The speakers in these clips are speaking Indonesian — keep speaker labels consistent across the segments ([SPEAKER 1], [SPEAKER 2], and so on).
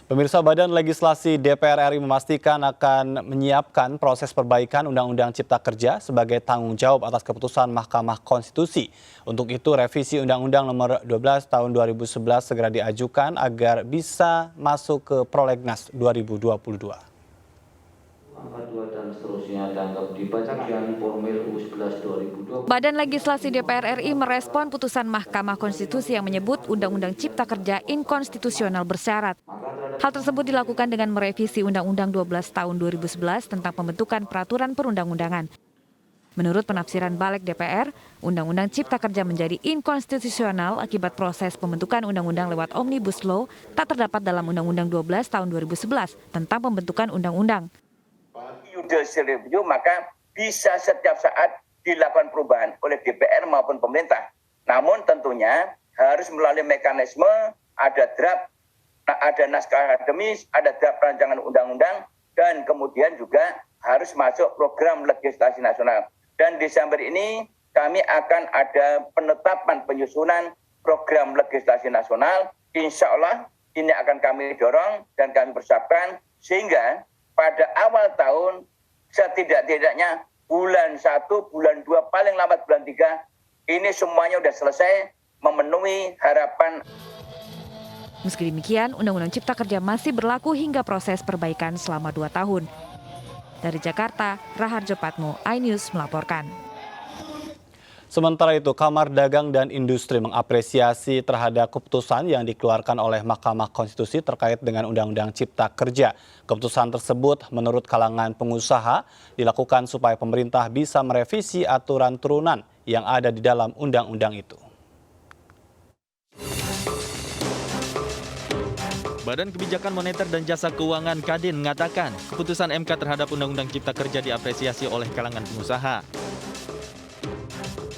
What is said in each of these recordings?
[SPEAKER 1] Pemirsa, Badan Legislasi DPR RI memastikan akan menyiapkan proses perbaikan Undang-Undang Cipta Kerja sebagai tanggung jawab atas keputusan Mahkamah Konstitusi. Untuk itu, revisi Undang-Undang Nomor 12 Tahun 2011 segera diajukan agar bisa masuk ke Prolegnas 2022.
[SPEAKER 2] Badan Legislasi DPR RI merespon putusan Mahkamah Konstitusi yang menyebut Undang-Undang Cipta Kerja inkonstitusional bersyarat. Hal tersebut dilakukan dengan merevisi Undang-Undang 12 Tahun 2011 tentang pembentukan peraturan perundang-undangan. Menurut penafsiran Balik DPR, Undang-Undang Cipta Kerja menjadi inkonstitusional akibat proses pembentukan undang-undang lewat Omnibus Law tak terdapat dalam Undang-Undang 12 Tahun 2011 tentang pembentukan undang-undang.
[SPEAKER 3] Judicial review maka bisa setiap saat dilakukan perubahan oleh DPR maupun pemerintah. Namun tentunya harus melalui mekanisme ada draft, ada naskah akademis, ada draft rancangan undang-undang, dan kemudian juga harus masuk program legislasi nasional. Dan Desember ini kami akan ada penetapan penyusunan program legislasi nasional. Insya Allah ini akan kami dorong dan kami persiapkan sehingga pada awal tahun setidak-tidaknya bulan 1, bulan 2, paling lambat bulan 3, ini semuanya sudah selesai memenuhi harapan.
[SPEAKER 2] Meski demikian, Undang-Undang Cipta Kerja masih berlaku hingga proses perbaikan selama 2 tahun. Dari Jakarta, Raharjo Patmo, iNews melaporkan.
[SPEAKER 1] Sementara itu, Kamar Dagang dan Industri mengapresiasi terhadap keputusan yang dikeluarkan oleh Mahkamah Konstitusi terkait dengan Undang-Undang Cipta Kerja. Keputusan tersebut menurut kalangan pengusaha dilakukan supaya pemerintah bisa merevisi aturan turunan yang ada di dalam undang-undang itu.
[SPEAKER 4] Badan Kebijakan Moneter dan Jasa Keuangan Kadin mengatakan keputusan MK terhadap Undang-Undang Cipta Kerja diapresiasi oleh kalangan pengusaha.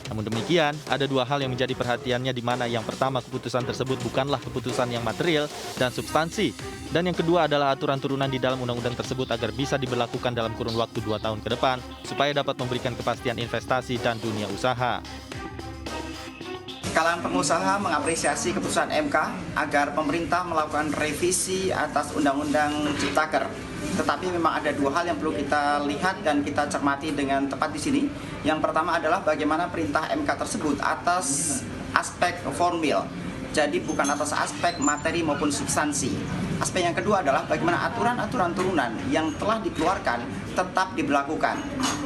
[SPEAKER 4] Namun demikian, ada 2 hal yang menjadi perhatiannya di mana yang pertama keputusan tersebut bukanlah keputusan yang material dan substansi. Dan yang kedua adalah aturan turunan di dalam undang-undang tersebut agar bisa diberlakukan dalam kurun waktu 2 tahun ke depan supaya dapat memberikan kepastian investasi dan dunia usaha.
[SPEAKER 5] Kalangan pengusaha mengapresiasi keputusan MK agar pemerintah melakukan revisi atas Undang-Undang Ciptaker. Tetapi memang ada 2 hal yang perlu kita lihat dan kita cermati dengan tepat di sini. Yang pertama adalah bagaimana perintah MK tersebut atas aspek formil. Jadi bukan atas aspek materi maupun substansi. Aspek yang kedua adalah bagaimana aturan-aturan turunan yang telah dikeluarkan tetap diberlakukan.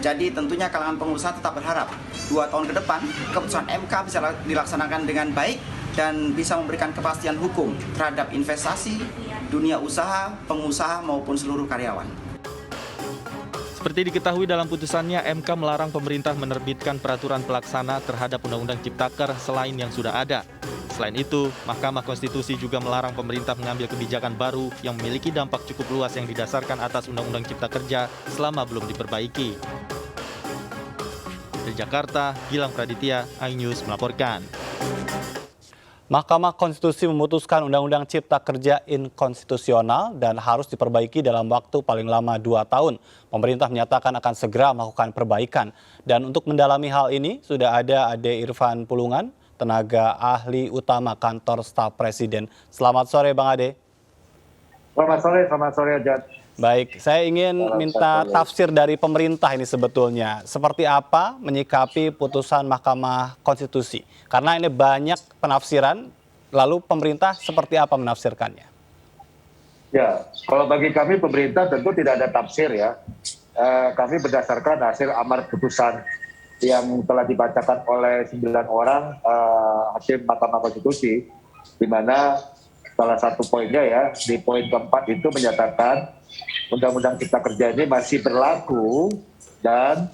[SPEAKER 5] Jadi tentunya kalangan pengusaha tetap berharap 2 tahun ke depan keputusan MK bisa dilaksanakan dengan baik dan bisa memberikan kepastian hukum terhadap investasi, dunia usaha, pengusaha maupun seluruh karyawan.
[SPEAKER 4] Seperti diketahui dalam putusannya, MK melarang pemerintah menerbitkan peraturan pelaksana terhadap Undang-Undang Ciptaker selain yang sudah ada. Selain itu, Mahkamah Konstitusi juga melarang pemerintah mengambil kebijakan baru yang memiliki dampak cukup luas yang didasarkan atas Undang-Undang Cipta Kerja selama belum diperbaiki. Dari Jakarta, Gilang Praditya, iNews melaporkan.
[SPEAKER 1] Mahkamah Konstitusi memutuskan Undang-Undang Cipta Kerja inkonstitusional dan harus diperbaiki dalam waktu paling lama 2 tahun. Pemerintah menyatakan akan segera melakukan perbaikan. Dan untuk mendalami hal ini, sudah ada Ade Irfan Pulungan, tenaga ahli utama kantor staf Presiden. Selamat sore Bang Ade.
[SPEAKER 6] Selamat sore Ajat.
[SPEAKER 1] Baik, saya ingin minta tafsir dari pemerintah ini sebetulnya. Seperti apa menyikapi putusan Mahkamah Konstitusi? Karena ini banyak penafsiran, lalu pemerintah seperti apa menafsirkannya?
[SPEAKER 6] Ya, kalau bagi kami pemerintah tentu tidak ada tafsir ya. Kami berdasarkan hasil amar putusan yang telah dibacakan oleh 9 orang hakim Mahkamah Konstitusi, di mana salah satu poinnya ya, di poin keempat itu menyatakan Undang-Undang Cipta Kerja ini masih berlaku dan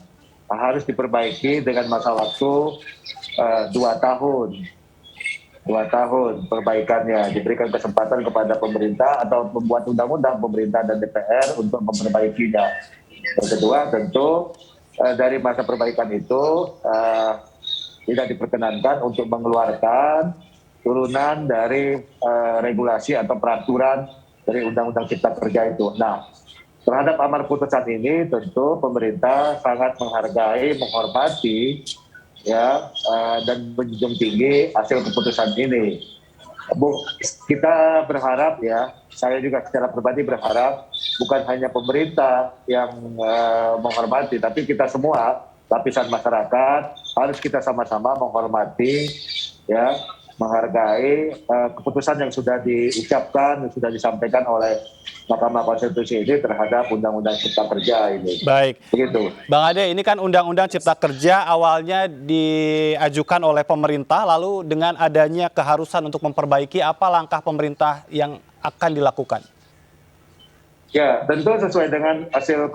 [SPEAKER 6] harus diperbaiki dengan masa waktu 2 tahun. 2 tahun perbaikannya, diberikan kesempatan kepada pemerintah atau pembuat undang-undang, pemerintah dan DPR untuk memperbaikinya. Yang kedua tentu dari masa perbaikan itu tidak diperkenankan untuk mengeluarkan turunan dari regulasi atau peraturan dari Undang-Undang Cipta Kerja itu. Nah, terhadap amar putusan ini tentu pemerintah sangat menghargai, menghormati ya dan menjunjung tinggi hasil keputusan ini. Bu, kita berharap ya, saya juga secara pribadi berharap bukan hanya pemerintah yang menghormati, tapi kita semua lapisan masyarakat harus kita sama-sama menghormati, ya, menghargai keputusan yang sudah diucapkan, yang sudah disampaikan oleh Mahkamah Konstitusi ini terhadap Undang-Undang Cipta Kerja ini.
[SPEAKER 1] Baik.
[SPEAKER 6] Begitu.
[SPEAKER 1] Bang Ade, ini kan Undang-Undang Cipta Kerja awalnya diajukan oleh pemerintah, lalu dengan adanya keharusan untuk memperbaiki, apa langkah pemerintah yang akan dilakukan?
[SPEAKER 6] Ya, tentu sesuai dengan hasil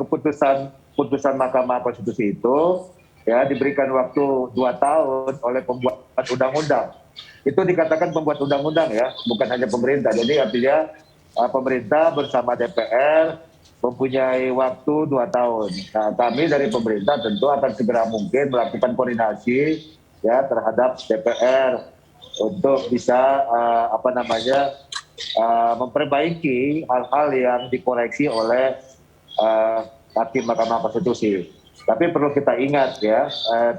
[SPEAKER 6] putusan Mahkamah Konstitusi itu, ya diberikan waktu 2 tahun oleh pembuat undang-undang. Itu dikatakan pembuat undang-undang ya, bukan hanya pemerintah. Jadi artinya pemerintah bersama DPR mempunyai waktu 2 tahun. Nah, kami dari pemerintah tentu akan segera mungkin melakukan koordinasi ya terhadap DPR untuk bisa memperbaiki hal-hal yang dikoreksi oleh Hakim Mahkamah Konstitusi. Tapi perlu kita ingat ya,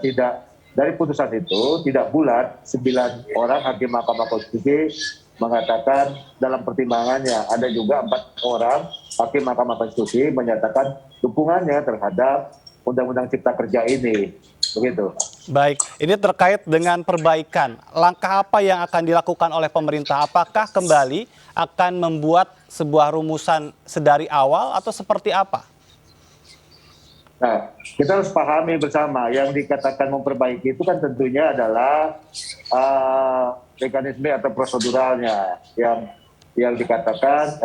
[SPEAKER 6] tidak dari putusan itu tidak bulat 9 orang Hakim Mahkamah Konstitusi mengatakan dalam pertimbangannya, ada juga 4 orang Hakim Mahkamah Konstitusi menyatakan dukungannya terhadap Undang-Undang Cipta Kerja ini. Begitu.
[SPEAKER 1] Baik, ini terkait dengan perbaikan. Langkah apa yang akan dilakukan oleh pemerintah? Apakah kembali akan membuat sebuah rumusan sedari awal atau seperti apa?
[SPEAKER 6] Nah, kita harus pahami bersama yang dikatakan memperbaiki itu kan tentunya adalah mekanisme atau proseduralnya yang dikatakan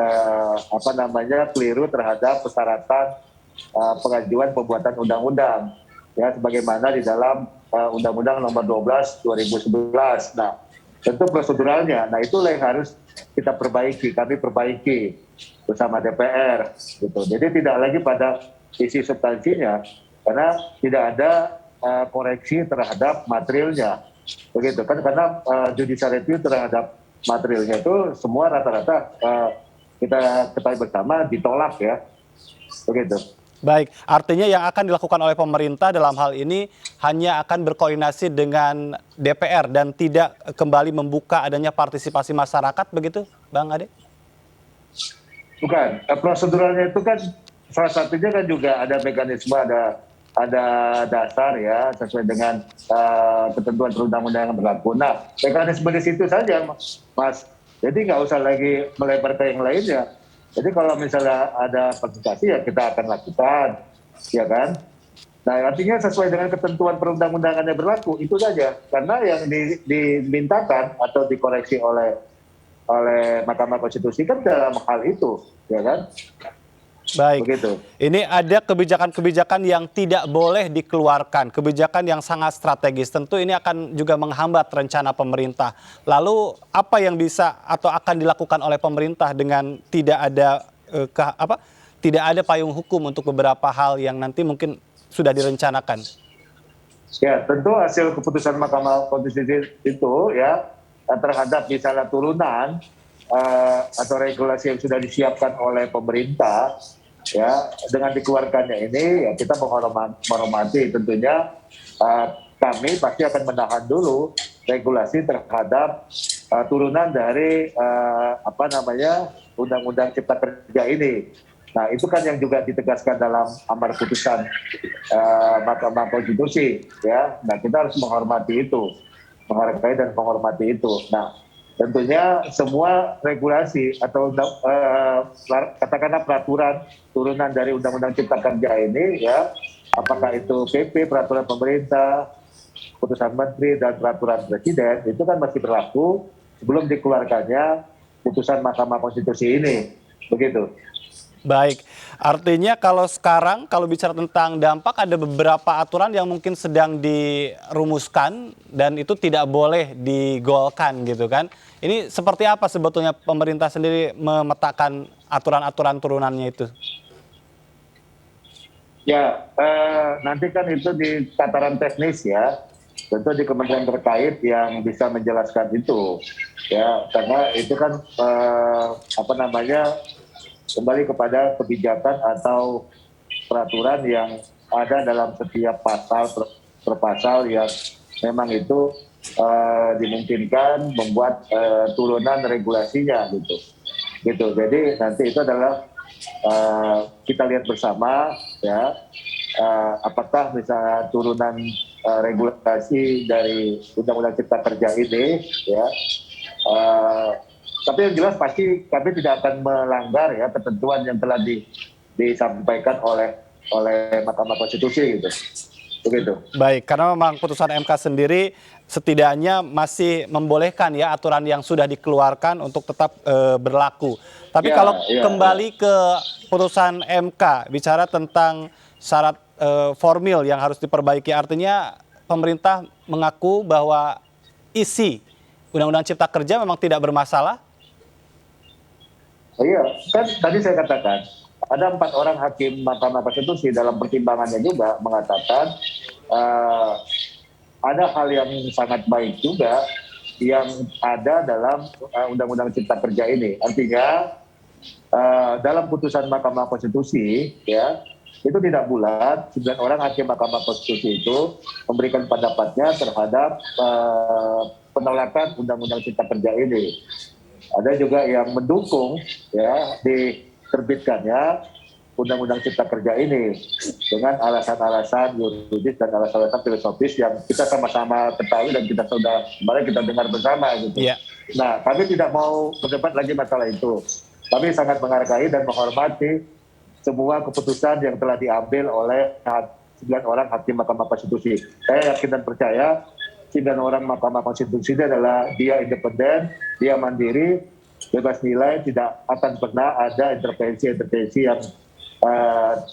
[SPEAKER 6] keliru terhadap persyaratan pengajuan pembuatan undang-undang ya sebagaimana di dalam Undang-Undang Nomor 12 2011. Nah, tentu proseduralnya. Nah, itulah yang harus kita perbaiki, kami perbaiki bersama DPR gitu. Jadi tidak lagi pada isi substansinya karena tidak ada koreksi terhadap materialnya. Begitu kan, karena judicial review terhadap materialnya itu semua rata-rata kita ketahui bersama ditolak ya. Begitu.
[SPEAKER 1] Baik, artinya yang akan dilakukan oleh pemerintah dalam hal ini hanya akan berkoordinasi dengan DPR dan tidak kembali membuka adanya partisipasi masyarakat, begitu Bang Ade?
[SPEAKER 6] Bukan, proseduralnya itu kan salah satunya kan juga ada mekanisme, ada dasar ya sesuai dengan ketentuan perundang-undangan yang berlaku. Nah, mekanisme di situ saja, Mas. Jadi nggak usah lagi melebar ke yang lainnya. Jadi kalau misalnya ada partisipasi ya kita akan lakukan, ya kan? Nah, artinya sesuai dengan ketentuan perundang-undangan yang berlaku itu saja. Karena yang dimintakan atau dikoreksi oleh Mahkamah Konstitusi kan dalam hal itu, ya kan?
[SPEAKER 1] Baik,
[SPEAKER 6] begitu.
[SPEAKER 1] Ini ada kebijakan-kebijakan yang tidak boleh dikeluarkan, kebijakan yang sangat strategis. Tentu ini akan juga menghambat rencana pemerintah. Lalu apa yang bisa atau akan dilakukan oleh pemerintah dengan tidak ada payung hukum untuk beberapa hal yang nanti mungkin sudah direncanakan?
[SPEAKER 6] Ya, tentu hasil keputusan Mahkamah Konstitusi itu ya terhadap misalnya turunan atau regulasi yang sudah disiapkan oleh pemerintah. Ya, dengan dikeluarkannya ini ya kita menghormati tentunya kami pasti akan menahan dulu regulasi terhadap turunan dari Undang-Undang Cipta Kerja ini. Nah, itu kan yang juga ditegaskan dalam amar putusan Mahkamah Konstitusi ya. Nah, kita harus menghormati itu, menghargai dan menghormati itu. Nah, tentunya semua regulasi atau katakanlah peraturan turunan dari Undang-Undang Cipta Kerja ini ya, apakah itu PP, peraturan pemerintah, putusan menteri dan peraturan presiden itu kan masih berlaku sebelum dikeluarkannya putusan Mahkamah Konstitusi ini. Begitu.
[SPEAKER 1] Baik, artinya kalau sekarang kalau bicara tentang dampak ada beberapa aturan yang mungkin sedang dirumuskan dan itu tidak boleh digolkan gitu kan. Ini seperti apa sebetulnya pemerintah sendiri memetakan aturan-aturan turunannya itu?
[SPEAKER 6] Ya, nanti kan itu di tataran teknis ya. Tentu di kementerian terkait yang bisa menjelaskan itu. Ya, karena itu kan kembali kepada kebijakan atau peraturan yang ada dalam setiap pasal per pasal yang memang itu dimungkinkan membuat turunan regulasinya gitu. Jadi nanti itu adalah kita lihat bersama ya, apakah misalnya turunan regulasi dari Undang-Undang Cipta Kerja ini ya. Tapi yang jelas pasti kami tidak akan melanggar ya ketentuan yang telah disampaikan oleh Mahkamah Konstitusi gitu. Begitu.
[SPEAKER 1] Baik, karena memang putusan MK sendiri setidaknya masih membolehkan ya aturan yang sudah dikeluarkan untuk tetap berlaku. Tapi kalau kembali ke putusan MK bicara tentang syarat formil yang harus diperbaiki, artinya pemerintah mengaku bahwa isi Undang-Undang Cipta Kerja memang tidak bermasalah?
[SPEAKER 6] Iya, kan tadi saya katakan ada 4 orang hakim Mahkamah Konstitusi dalam pertimbangannya juga mengatakan ada hal yang sangat baik juga yang ada dalam Undang-Undang Cipta Kerja ini. Artinya dalam putusan Mahkamah Konstitusi ya itu tidak bulat 9 orang hakim Mahkamah Konstitusi itu memberikan pendapatnya terhadap penolakan Undang-Undang Cipta Kerja ini. Ada juga yang mendukung ya diterbitkannya Undang-Undang Cipta Kerja ini dengan alasan-alasan yuridis dan alasan-alasan filosofis yang kita sama-sama ketahui dan kita sudah kemarin kita dengar bersama gitu. Yeah. Nah, kami tidak mau berdebat lagi masalah itu. Kami sangat menghargai dan menghormati semua keputusan yang telah diambil oleh 9 orang hakim Mahkamah Konstitusi. Saya yakin dan percaya 9 orang Mahkamah Konstitusi ini adalah dia independen, dia mandiri, bebas nilai, tidak akan pernah ada intervensi yang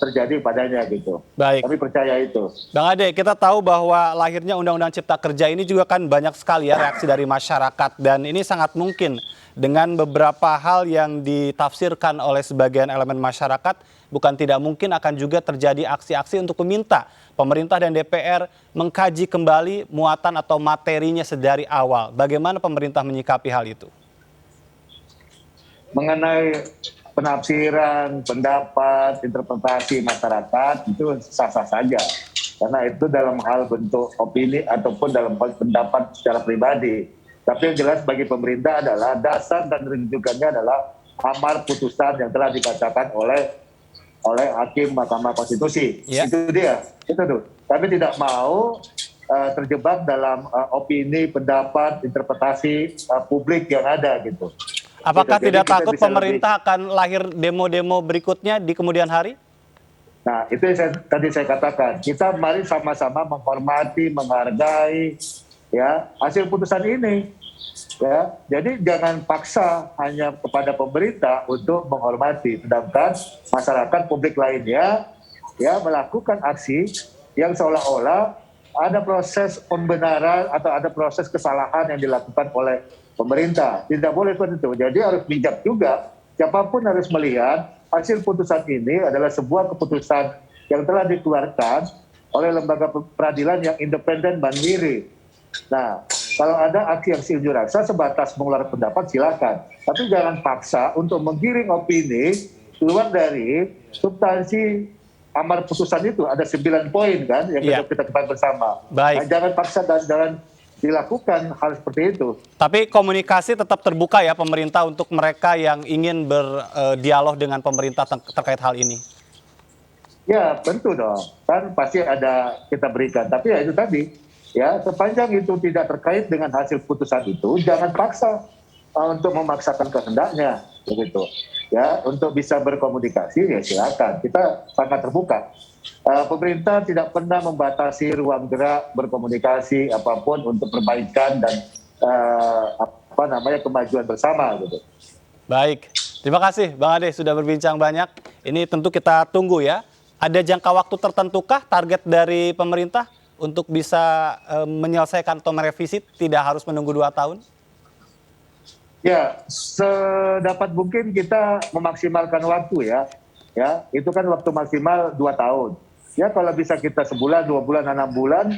[SPEAKER 6] terjadi padanya gitu.
[SPEAKER 1] Baik.
[SPEAKER 6] Kami percaya itu.
[SPEAKER 1] Bang Ade, kita tahu bahwa lahirnya Undang-Undang Cipta Kerja ini juga kan banyak sekali ya reaksi dari masyarakat, dan ini sangat mungkin dengan beberapa hal yang ditafsirkan oleh sebagian elemen masyarakat, bukan tidak mungkin akan juga terjadi aksi-aksi untuk meminta pemerintah dan DPR mengkaji kembali muatan atau materinya sedari awal. Bagaimana pemerintah menyikapi hal itu? Mengenai
[SPEAKER 6] penafsiran, pendapat, interpretasi masyarakat itu sah-sah saja. Karena itu dalam hal bentuk opini ataupun dalam hal pendapat secara pribadi. Tapi yang jelas bagi pemerintah adalah dasar dan rujukannya adalah amar putusan yang telah dibacakan oleh hakim Mahkamah Konstitusi. Yeah. Itu dia. Itu tuh. Kami tidak mau terjebak dalam opini, pendapat, interpretasi publik yang ada gitu.
[SPEAKER 1] Apakah tidak takut pemerintah akan lahir demo-demo berikutnya di kemudian hari?
[SPEAKER 6] Nah, itu yang tadi saya katakan. Kita mari sama-sama menghormati, menghargai ya hasil putusan ini. Ya, jadi jangan paksa hanya kepada pemerintah untuk menghormati, sedangkan masyarakat publik lainnya ya melakukan aksi yang seolah-olah ada proses pembenaran atau ada proses kesalahan yang dilakukan oleh pemerintah. Tidak boleh seperti itu. Jadi harus bijak juga. Siapapun harus melihat hasil putusan ini adalah sebuah keputusan yang telah dikeluarkan oleh lembaga peradilan yang independen mandiri. Nah, kalau ada aksi unjuk rasa sebatas mengeluarkan pendapat silakan. Tapi jangan paksa untuk menggiring opini keluar dari substansi amar putusan itu. Ada 9 poin kan yang kita ketahui bersama. Baik. Nah, jangan paksa dan jangan dilakukan hal seperti itu.
[SPEAKER 1] Tapi komunikasi tetap terbuka ya pemerintah untuk mereka yang ingin berdialog dengan pemerintah terkait hal ini.
[SPEAKER 6] Ya tentu dong, kan pasti ada kita berikan. Tapi ya itu tadi, ya sepanjang itu tidak terkait dengan hasil putusan itu, jangan paksa untuk memaksakan kehendaknya, begitu. Ya untuk bisa berkomunikasi ya silakan. Kita sangat terbuka. Pemerintah tidak pernah membatasi ruang gerak berkomunikasi apapun untuk perbaikan dan kemajuan bersama gitu.
[SPEAKER 1] Baik, terima kasih Bang Ade sudah berbincang banyak. Ini tentu kita tunggu ya. Ada jangka waktu tertentukah target dari pemerintah untuk bisa menyelesaikan atau merevisi, tidak harus menunggu 2 tahun?
[SPEAKER 6] Ya, sedapat mungkin kita memaksimalkan waktu ya. Ya, itu kan waktu maksimal 2 tahun. Ya, kalau bisa kita sebulan, 2 bulan, 6 bulan,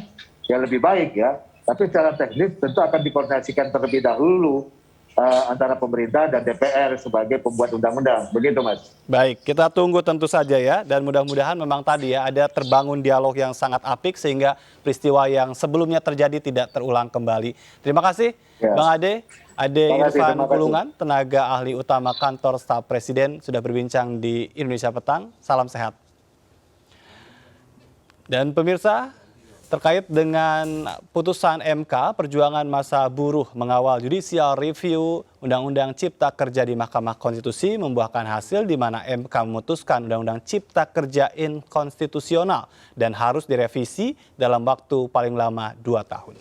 [SPEAKER 6] ya lebih baik ya. Tapi secara teknis tentu akan dikoordinasikan terlebih dahulu antara pemerintah dan DPR sebagai pembuat undang-undang. Begitu, Mas.
[SPEAKER 1] Baik, kita tunggu tentu saja ya, dan mudah-mudahan memang tadi ya ada terbangun dialog yang sangat apik sehingga peristiwa yang sebelumnya terjadi tidak terulang kembali. Terima kasih,
[SPEAKER 6] Ya.
[SPEAKER 1] Bang Ade
[SPEAKER 6] Terima kasih,
[SPEAKER 1] Irfan
[SPEAKER 6] terima kasih.
[SPEAKER 1] Pulungan, tenaga ahli utama Kantor Staf Presiden sudah berbincang di Indonesia Petang. Salam sehat. Dan pemirsa, terkait dengan putusan MK, perjuangan masa buruh mengawal judicial review Undang-Undang Cipta Kerja di Mahkamah Konstitusi membuahkan hasil di mana MK memutuskan Undang-Undang Cipta Kerja inkonstitusional dan harus direvisi dalam waktu paling lama 2 tahun.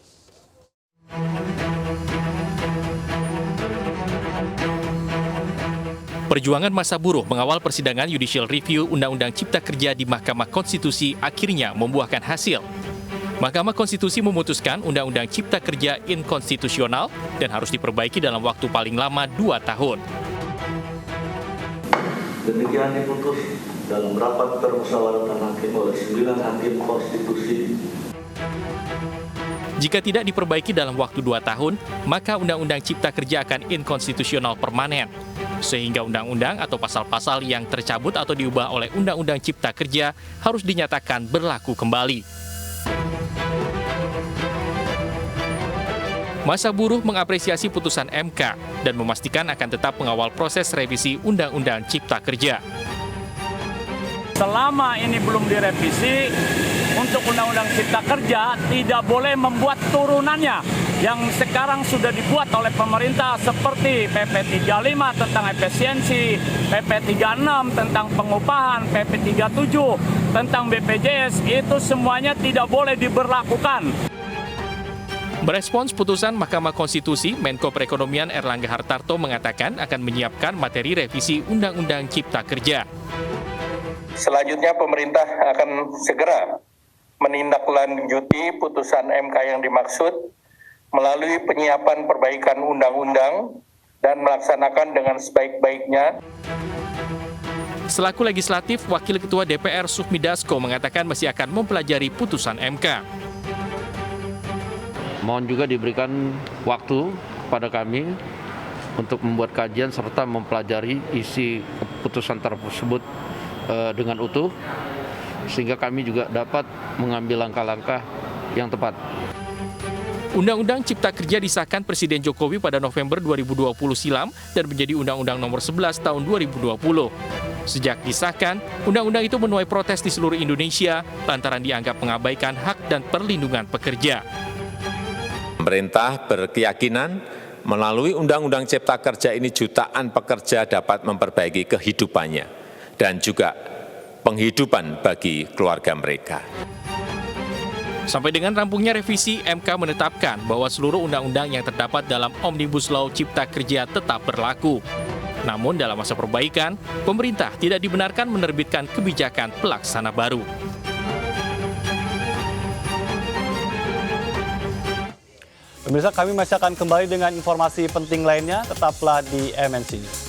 [SPEAKER 7] Perjuangan masa buruh mengawal persidangan judicial review Undang-Undang Cipta Kerja di Mahkamah Konstitusi akhirnya membuahkan hasil. Mahkamah Konstitusi memutuskan Undang-Undang Cipta Kerja inkonstitusional dan harus diperbaiki dalam waktu paling lama 2 tahun.
[SPEAKER 8] Demikian diputus dalam rapat permusyawaratan hakim oleh 9 hakim konstitusi.
[SPEAKER 7] Jika tidak diperbaiki dalam waktu 2 tahun, maka Undang-Undang Cipta Kerja akan inkonstitusional permanen. Sehingga undang-undang atau pasal-pasal yang tercabut atau diubah oleh Undang-Undang Cipta Kerja harus dinyatakan berlaku kembali. Masa buruh mengapresiasi putusan MK dan memastikan akan tetap mengawal proses revisi Undang-Undang Cipta Kerja.
[SPEAKER 9] Selama ini belum direvisi, untuk Undang-Undang Cipta Kerja tidak boleh membuat turunannya yang sekarang sudah dibuat oleh pemerintah seperti PP 35 tentang efisiensi, PP 36 tentang pengupahan, PP 37 tentang BPJS, itu semuanya tidak boleh diberlakukan.
[SPEAKER 7] Merespons putusan Mahkamah Konstitusi, Menko Perekonomian Erlangga Hartarto mengatakan akan menyiapkan materi revisi Undang-Undang Cipta Kerja.
[SPEAKER 3] Selanjutnya pemerintah akan segera menindaklanjuti putusan MK yang dimaksud melalui penyiapan perbaikan undang-undang dan melaksanakan dengan sebaik-baiknya.
[SPEAKER 7] Selaku legislatif, Wakil Ketua DPR Sufmi Dasko mengatakan masih akan mempelajari putusan MK.
[SPEAKER 10] Mohon juga diberikan waktu pada kami untuk membuat kajian serta mempelajari isi keputusan tersebut dengan utuh, sehingga kami juga dapat mengambil langkah-langkah yang tepat.
[SPEAKER 7] Undang-Undang Cipta Kerja disahkan Presiden Jokowi pada November 2020 silam dan menjadi Undang-Undang Nomor 11 Tahun 2020. Sejak disahkan, undang-undang itu menuai protes di seluruh Indonesia lantaran dianggap mengabaikan hak dan perlindungan pekerja.
[SPEAKER 11] Pemerintah berkeyakinan melalui Undang-Undang Cipta Kerja ini jutaan pekerja dapat memperbaiki kehidupannya dan juga penghidupan bagi keluarga mereka.
[SPEAKER 7] Sampai dengan rampungnya revisi, MK menetapkan bahwa seluruh undang-undang yang terdapat dalam Omnibus Law Cipta Kerja tetap berlaku. Namun dalam masa perbaikan, pemerintah tidak dibenarkan menerbitkan kebijakan pelaksana baru.
[SPEAKER 1] Pemirsa, kami masih akan kembali dengan informasi penting lainnya. Tetaplah di MNC News.